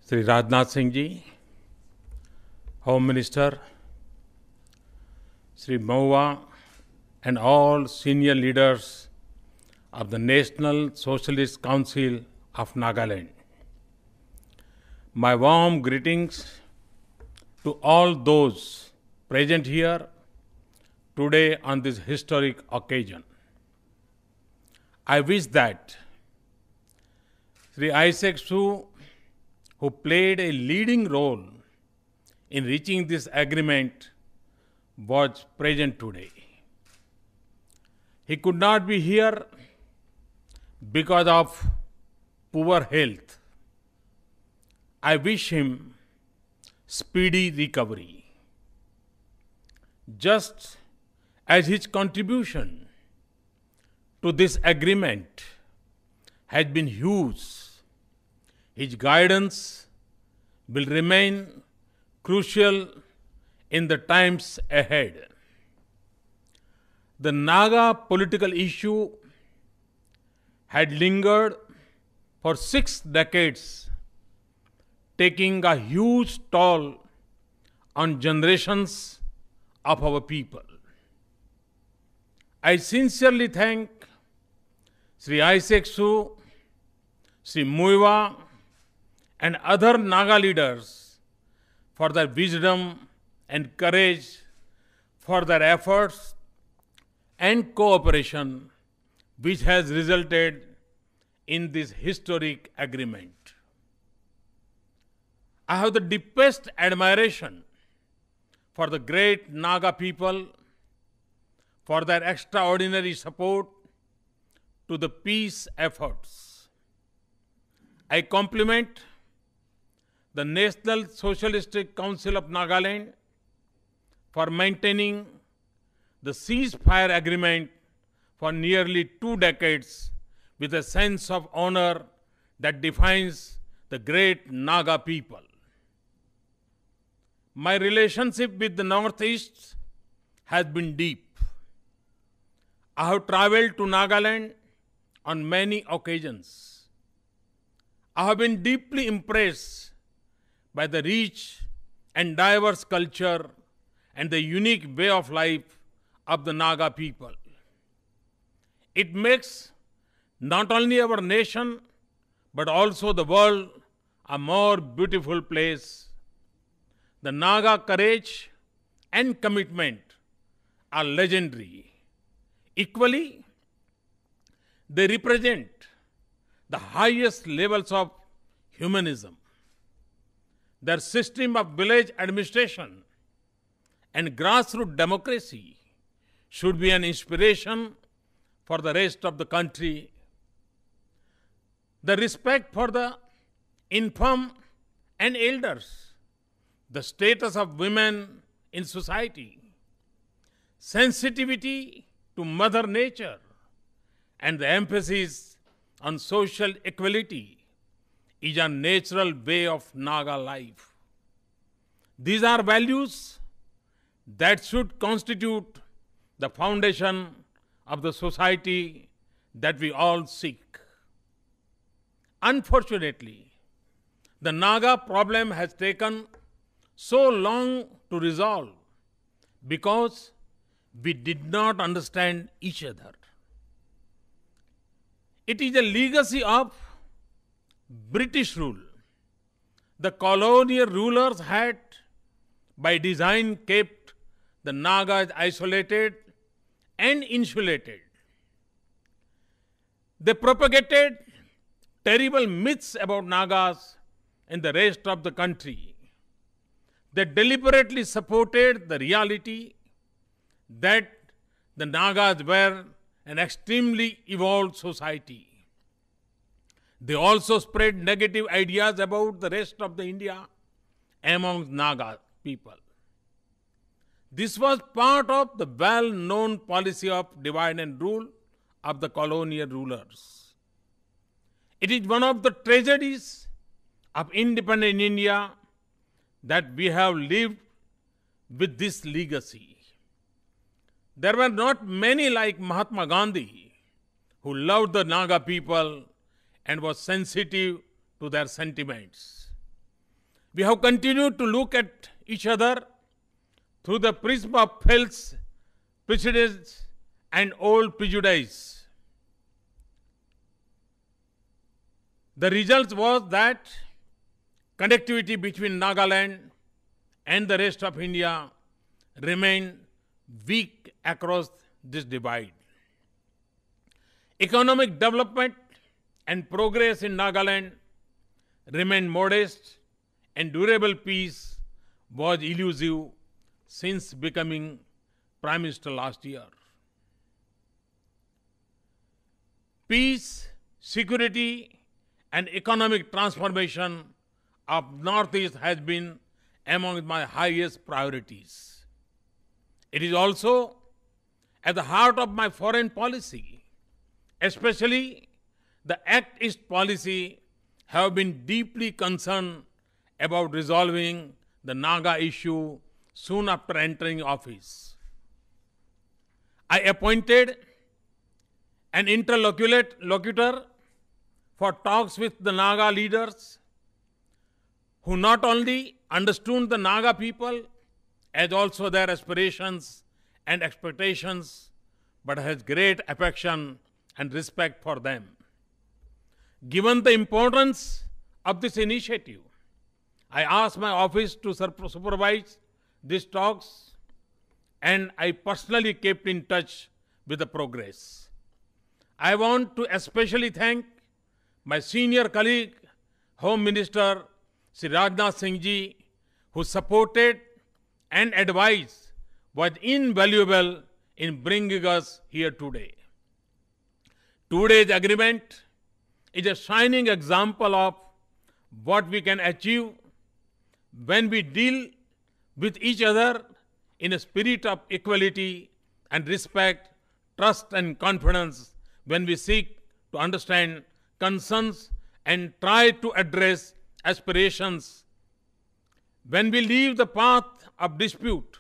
Shri Rajnath Singh ji, home minister, Sri Maua, and all senior leaders of the National Socialist Council of Nagaland. My warm greetings to all those present here today on this historic occasion. I wish that Sri Isaac Su, who played a leading role in reaching this agreement, was present today. He could not be here because of poor health. I wish him speedy recovery. Just as his contribution to this agreement has been huge, his guidance will remain crucial in the times ahead. The Naga political issue had lingered for 6 decades, taking a huge toll on generations of our people. I sincerely thank Sri Isaac Su, Sri Muiwa, and other Naga leaders for their wisdom and courage, for their efforts and cooperation, which has resulted in this historic agreement. I have the deepest admiration for the great Naga people, for their extraordinary support to the peace efforts. I compliment the National Socialistic Council of Nagaland for maintaining the ceasefire agreement for nearly 2 decades with a sense of honor that defines the great Naga people. My relationship with the Northeast has been deep. I have traveled to Nagaland on many occasions. I have been deeply impressed by the rich and diverse culture and the unique way of life of the Naga people. It makes not only our nation but also the world a more beautiful place. The Naga courage and commitment are legendary. Equally, they represent the highest levels of humanism. Their system of village administration and grassroots democracy should be an inspiration for the rest of the country. The respect for the infirm and elders, the status of women in society, sensitivity to Mother Nature, and the emphasis on social equality is a natural way of Naga life. These are values that should constitute the foundation of the society that we all seek. Unfortunately, the Naga problem has taken so long to resolve because we did not understand each other. It is a legacy of British rule. The colonial rulers had, by design, kept the Nagas isolated and insulated. They propagated terrible myths about Nagas in the rest of the country. They deliberately supported the reality that the Nagas were an extremely evolved society. They also spread negative ideas about the rest of the India among Naga people. This was part of the well-known policy of divide and rule of the colonial rulers. It is one of the tragedies of independent India that we have lived with this legacy. There were not many like Mahatma Gandhi who loved the Naga people and was sensitive to their sentiments. We have continued to look at each other through the prism of false precedents and old prejudice. The result was that connectivity between Nagaland and the rest of India remained weak across this divide. Economic development and progress in Nagaland remained modest, and durable peace was elusive since becoming Prime Minister last year. Peace, security, and economic transformation of Northeast has been among my highest priorities. It is also at the heart of my foreign policy, especially the Act East policy have been deeply concerned about resolving the Naga issue soon after entering office. I appointed an interlocutor for talks with the Naga leaders who not only understood the Naga people as also their aspirations and expectations, but has great affection and respect for them. Given the importance of this initiative, I asked my office to supervise these talks, and I personally kept in touch with the progress. I want to especially thank my senior colleague, Home Minister Sri Rajnath Singh Ji, whose supported and advice was invaluable in bringing us here today. Today's agreement is a shining example of what we can achieve when we deal with each other in a spirit of equality and respect, trust and confidence, when we seek to understand concerns and try to address aspirations, when we leave the path of dispute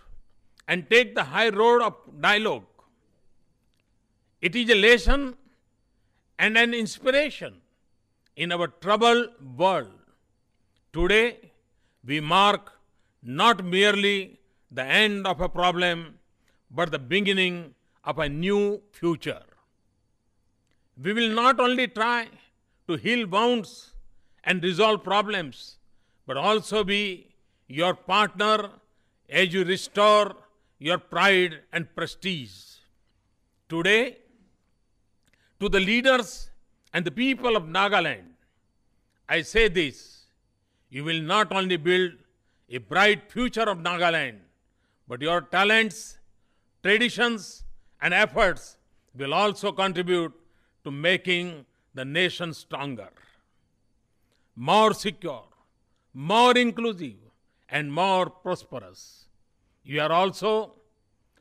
and take the high road of dialogue. It is a lesson and an inspiration in our troubled world. Today, we mark not merely the end of a problem, but the beginning of a new future. We will not only try to heal wounds and resolve problems, but also be your partner as you restore your pride and prestige. Today, to the leaders and the people of Nagaland, I say this: you will not only build a bright future of Nagaland, but your talents, traditions, and efforts will also contribute to making the nation stronger, more secure, more inclusive, and more prosperous. You are also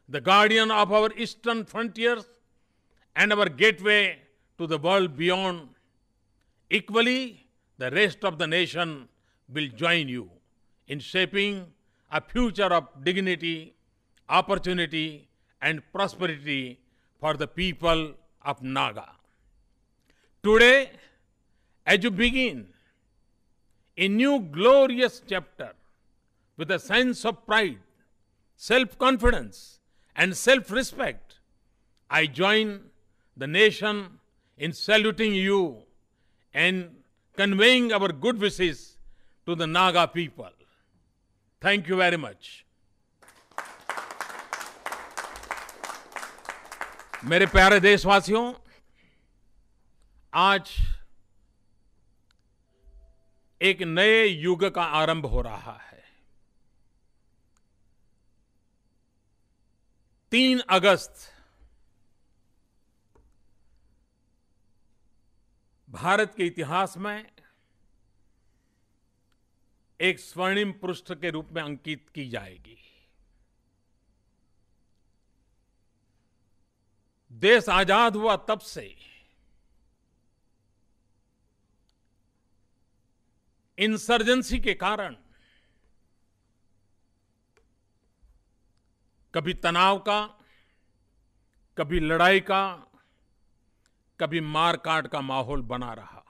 the guardian of our eastern frontiers and our gateway to the world beyond. Equally, the rest of the nation will join you in shaping a future of dignity, opportunity, and prosperity for the people of Naga. Today, as you begin a new glorious chapter with a sense of pride, self-confidence, and self-respect, I join the nation in saluting you and conveying our good wishes to the Naga people. Thank you very much. मेरे प्यारे देशवासियों, आज एक नए युग का आरंभ हो रहा है। 3 अगस्त भारत के इतिहास में एक स्वर्णिम पृष्ठ के रूप में अंकित की जाएगी। देश आजाद हुआ तब से इंसर्जेंसी के कारण कभी तनाव का, कभी लड़ाई का, कभी मारकाट का माहौल बना रहा।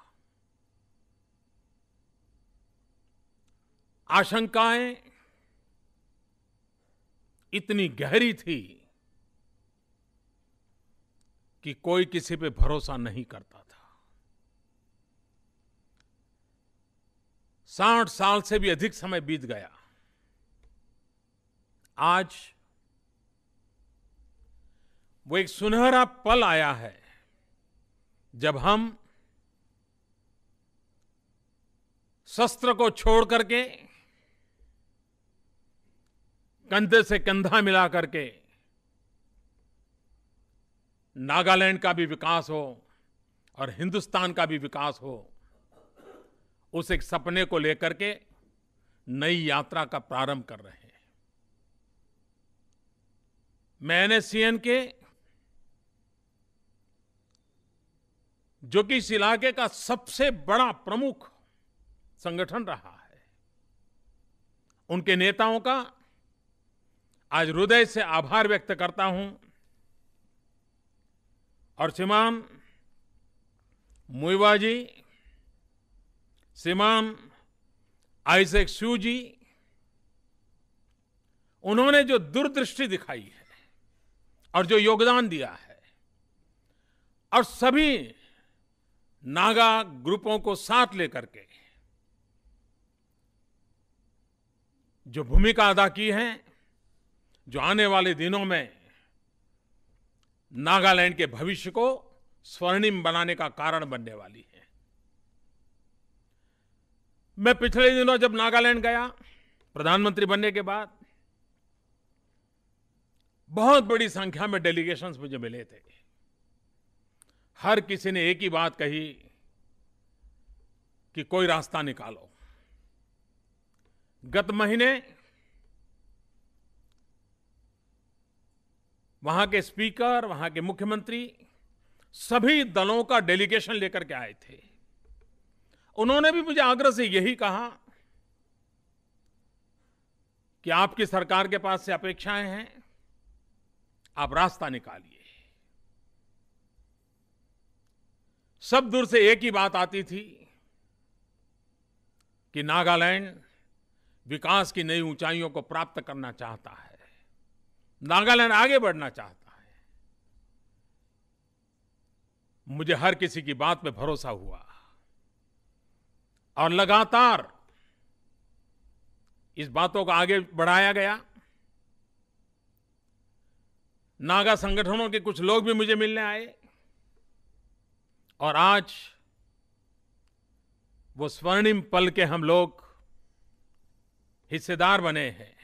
आशंकाएं इतनी गहरी थी कि कोई किसी पे भरोसा नहीं करता था। 60 साल से भी अधिक समय बीत गया। आज वो एक सुनहरा पल आया है जब हम शस्त्र को छोड़ करके कंधे से कंधा मिला करके नागालैंड का भी विकास हो और हिंदुस्तान का भी विकास हो, उस एक सपने को लेकर के नई यात्रा का प्रारंभ कर रहे हैं। मैं NSCN के, जो कि इस इलाके का सबसे बड़ा प्रमुख संगठन रहा है, उनके नेताओं का आज हृदय से आभार व्यक्त करता हूं। और श्रीमान मुइवा जी, श्रीमान आइजैक स्यू जी, उन्होंने जो दूरदृष्टि दिखाई है और जो योगदान दिया है, और सभी नागा ग्रुपों को साथ लेकर के जो भूमिका अदा की है, जो आने वाले दिनों में नागालैंड के भविष्य को स्वर्णिम बनाने का कारण बनने वाली है। मैं पिछले दिनों जब नागालैंड गया प्रधानमंत्री बनने के बाद, बहुत बड़ी संख्या में डेलीगेशंस मुझे मिले थे। हर किसी ने एक ही बात कही कि कोई रास्ता निकालो। गत महीने वहां के स्पीकर, वहां के मुख्यमंत्री सभी दलों का डेलीगेशन लेकर के आए थे। उन्होंने भी मुझे आग्रह से यही कहा कि आपकी सरकार के पास से अपेक्षाएं हैं, आप रास्ता निकालिए। सब दूर से एक ही बात आती थी कि नागालैंड विकास की नई ऊंचाइयों को प्राप्त करना चाहता है, नागालैंड आगे बढ़ना चाहता है। मुझे हर किसी की बात पे भरोसा हुआ और लगातार इस बातों को आगे बढ़ाया गया। नागा संगठनों के कुछ लोग भी मुझे मिलने आए और आज वो स्वर्णिम पल के हम लोग हिस्सेदार बने हैं।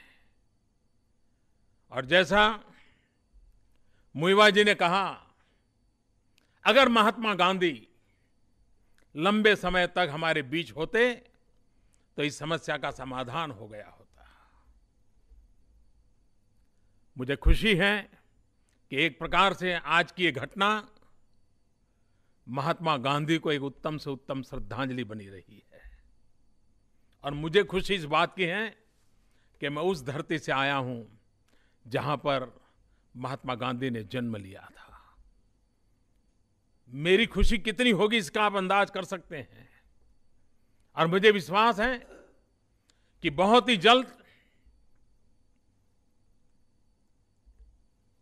और जैसा मुइवा जी ने कहा, अगर महात्मा गांधी लंबे समय तक हमारे बीच होते तो इस समस्या का समाधान हो गया होता। मुझे खुशी है कि एक प्रकार से आज की ये घटना महात्मा गांधी को एक उत्तम से उत्तम श्रद्धांजलि बनी रही है। और मुझे खुशी इस बात की है कि मैं उस धरती से आया हूं जहां पर महात्मा गांधी ने जन्म लिया था। मेरी खुशी कितनी होगी इसका आप अंदाज कर सकते हैं। और मुझे विश्वास है कि बहुत ही जल्द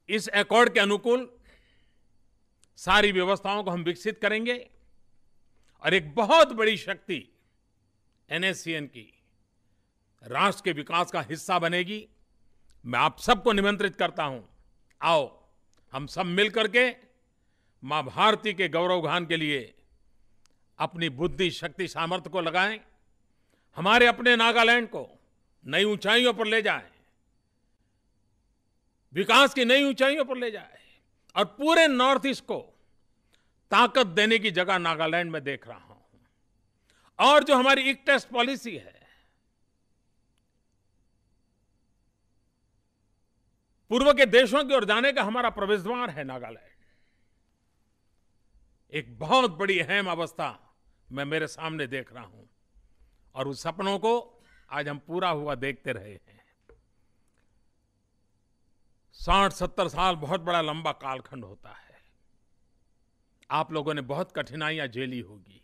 इस एकॉर्ड के अनुकूल सारी व्यवस्थाओं को हम विकसित करेंगे और एक बहुत बड़ी शक्ति NSCN की राष्ट्र के विकास का हिस्सा बनेगी। मैं आप सबको निमंत्रित करता हूं, आओ हम सब मिलकर के मां भारती के गौरवगान के लिए अपनी बुद्धि, शक्ति, सामर्थ्य को लगाएं, हमारे अपने नागालैंड को नई ऊंचाइयों पर ले जाएं, विकास की नई ऊंचाइयों पर ले जाएं और पूरे नॉर्थ ईस्ट को ताकत देने की जगह नागालैंड में देख रहा हूं। और जो हमारी एक टेस्ट पॉलिसी है, पूर्व के देशों की ओर जाने का हमारा प्रवेश द्वार है नागालैंड। एक बहुत बड़ी अहम अवस्था मैं मेरे सामने देख रहा हूं और उस सपनों को आज हम पूरा हुआ देखते रहे हैं। 60-70 साल बहुत बड़ा लंबा कालखंड होता है। आप लोगों ने बहुत कठिनाइयां झेली होगी,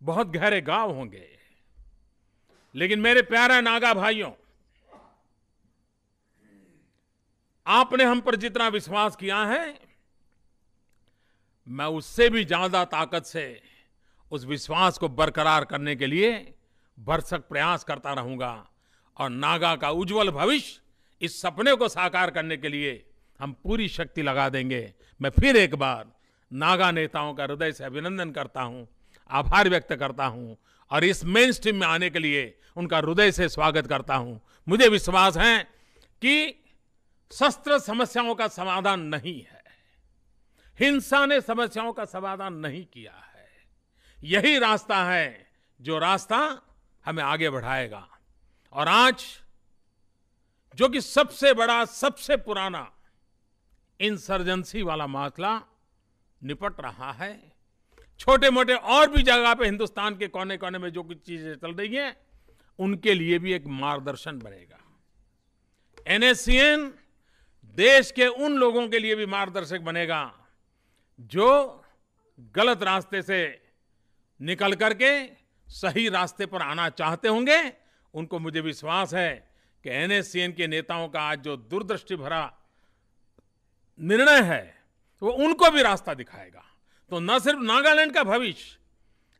बहुत गहरे गांव होंगे, लेकिन मेरे प्यारे नागा भाइयों, आपने हम पर जितना विश्वास किया है, मैं उससे भी ज्यादा ताकत से उस विश्वास को बरकरार करने के लिए भरसक प्रयास करता रहूंगा और नागा का उज्जवल भविष्य, इस सपने को साकार करने के लिए हम पूरी शक्ति लगा देंगे। मैं फिर एक बार नागा नेताओं का हृदय से अभिनंदन करता हूं, आभार व्यक्त करता हूं और इस मेन स्ट्रीम में आने के लिए उनका हृदय से स्वागत करता हूं। मुझे विश्वास है कि शस्त्र समस्याओं का समाधान नहीं है, हिंसा ने समस्याओं का समाधान नहीं किया है। यही रास्ता है जो रास्ता हमें आगे बढ़ाएगा। और आज जो कि सबसे बड़ा, सबसे पुराना इंसर्जेंसी वाला मामला निपट रहा है, छोटे मोटे और भी जगह पे हिंदुस्तान के कोने कोने में जो कुछ चीजें चल रही हैं, उनके लिए भी एक मार्गदर्शन बनेगा। एनएससीएन देश के उन लोगों के लिए भी मार्गदर्शक बनेगा जो गलत रास्ते से निकल करके सही रास्ते पर आना चाहते होंगे। उनको मुझे विश्वास है कि एनएससीएन के नेताओं का आज जो दूरदृष्टि भरा निर्णय है, वो उनको भी रास्ता दिखाएगा। तो न सिर्फ नागालैंड का भविष्य,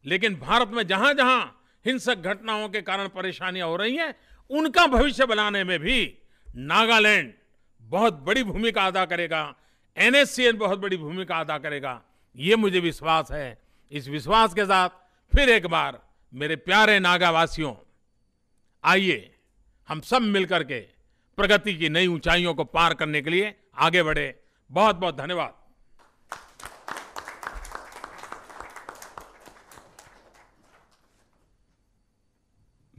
लेकिन भारत में जहां जहां हिंसक घटनाओं के कारण परेशानियां हो रही हैं, उनका भविष्य बनाने में भी नागालैंड बहुत बड़ी भूमिका अदा करेगा, एनएससीएन बहुत बड़ी भूमिका अदा करेगा, ये मुझे विश्वास है। इस विश्वास के साथ फिर एक बार मेरे प्यारे नागावासियों, आइए हम सब मिलकर के प्रगति की नई ऊंचाइयों को पार करने के लिए आगे बढ़े। बहुत बहुत धन्यवाद।